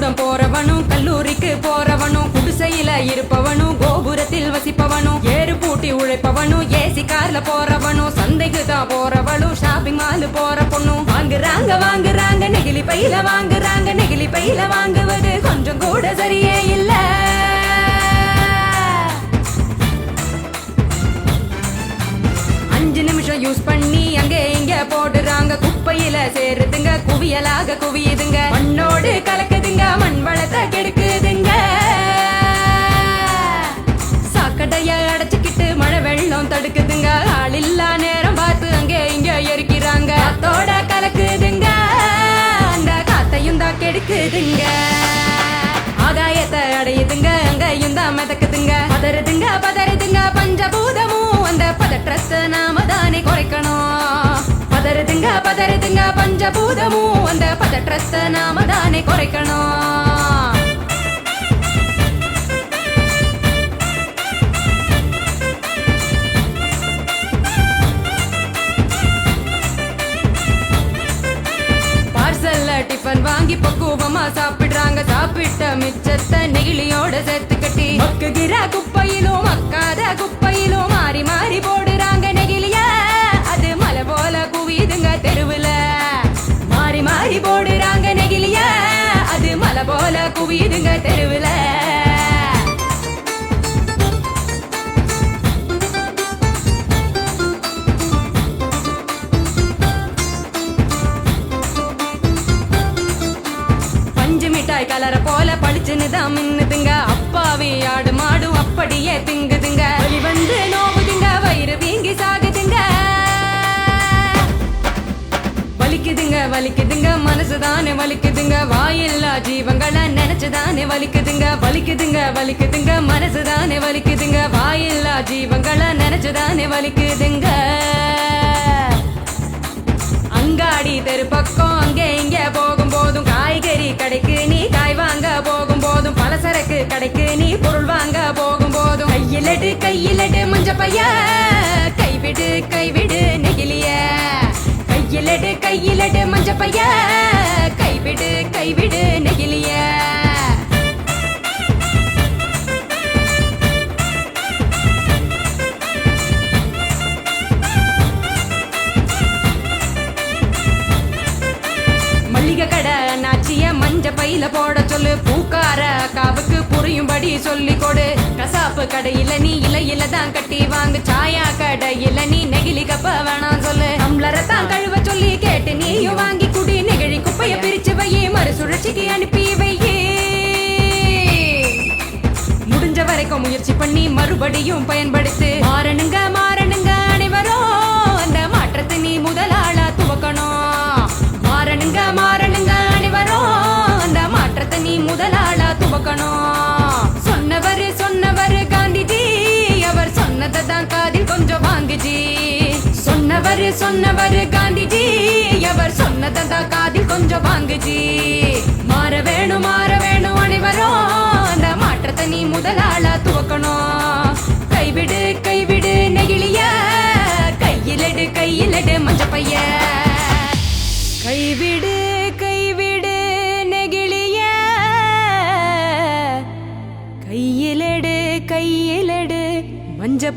பள்ளிக்கூடம் போறவனும் கல்லூரிக்கு போறவனும் குடிசையில இருப்பவனும் கோபுரத்தில் வசிப்பவனும் ஏறு பூட்டி உழைப்பவனும் ஏசி கார்ல போறவனும் சந்தைக்கு தான் போறவளும் ஷாப்பிங் மால் போற பொண்ணும் வாங்குறாங்க நெகிழி பையில வாங்குறாங்க நெகிழி பையில வாங்குவது கொஞ்சம் கூட சரியே இல்ல. 5 நிமிஷம் யூஸ் பண்ணி அங்கே இங்க போடுறாங்க குப்பையில சேருதுங்க குவியலாக குவியுதுங்க மண்ணோடு கலக்குதுங்க மண் வளத்தை கெடுக்குதுங்க. சாக்கடைய அடைச்சுக்கிட்டு மழை வெள்ளம் தடுக்குதுங்க ஆள் இல்லா நேரம் பார்த்து அங்கே இங்க எரிக்கிறாங்க காத்தோட கலக்குதுங்க அந்த காத்தையும் தான் கெடுக்குதுங்க. ஆகாயத்தை அடையுதுங்க அங்கையும் தான் மிதக்குதுங்க பதறுதுங்க பஞ்சபூதமும் அந்த பதற்றத்தை நாம தானே குறைக்கணும். பதறுதுங்க பஞ்சபூதமும் அந்த பதற்றத்தை நாம தானே குறைக்கணும். டிஃபன் வாங்கி பக்குவமா சாப்பிடுறாங்க சாப்பிட்ட மிச்சத்தை நெகிழியோட சேர்த்து கட்டி மக்குகிற குப்பையிலும் மக்காத குப்பையிலும் மாறி மாறி போடுறாங்க நெகிழிய அது மலை போல குவியுதுங்க தெருவுல மாறி மாறி போடுறாங்க நெகிழிய அது மலை போல குவியுதுங்க தெருவுல. மிட்டாய் கலர போல பளிச்சுன்னு தான் மின்னுதுங்க அப்பாவி ஆடு மாடும் அப்படியே திங்குதுங்க வலி வந்து நோவுதுங்க வயிறு வீங்கி சாகுதுங்க வலிக்குதுங்க மனசுதானே வலிக்குதுங்க வாயில்லா ஜீவங்களை நினைச்சுதானே வலிக்குதுங்க மனசுதானே வலிக்குதுங்க வாயில்லா ஜீவங்களை நினைச்சுதானே வலிக்குதுங்க. அங்காடி தெரு பக்கம் அங்கே இங்க போகும் போதும் காய்கறி கடைக்கு நீ காய் வாங்க போகும் போதும் பலசரக்கு கடைக்கு நீ பொருள் வாங்க போகும் போதும் கையிலட்டு மஞ்ச பைய கைவிடு நெகிழிய கையிலட்டு மஞ்ச பைய கைவிடு நெகிழிய. கடை நாச்சிய மஞ்ச பையில போட சொல்லு பூக்கார காவுக்கு புரியும்படி சொல்லி கொடு கசாப்பு கடையில நீ இலையில தான் கட்டி வாங்கு சாயா கடையில நீ நெகிழி கப்ப வேணாம் சொல்லு டம்ளரத்தான் கழுவ சொல்லி கேட்டு நீயும் வாங்கி குடி நெகிழி குப்பைய பிரிச்சு வையே மறுசுழற்சிக்கு அனுப்பி வையே. முடிஞ்ச வரைக்கும் முயற்சி பண்ணி மறுபடியும் பயன்படுத்து மாறணுங்க அனைவரும் அந்த மாற்றத்தை நீ முதலாளா துவக்கணும். மாறணுங்க அனைவரும் அந்த மாற்றத்தை நீ முதலாளா துவக்கணும். சொன்னவர் காந்திஜி அவர் சொன்னதை தான் காதில் கொஞ்சம் வாங்குஜி சொன்னவர் காந்திஜி அவர் சொன்னதை தான் காதில் கொஞ்சம் வாங்குஜி. மாற வேணும் அனைவரும் அந்த மாற்றத்தை நீ முதலாளா துவக்கணும். கைவிடு நெகிழிய கையிலடு மஞ்ச பைய கைவிடு நெகிழிய கையிலடு மஞ்ச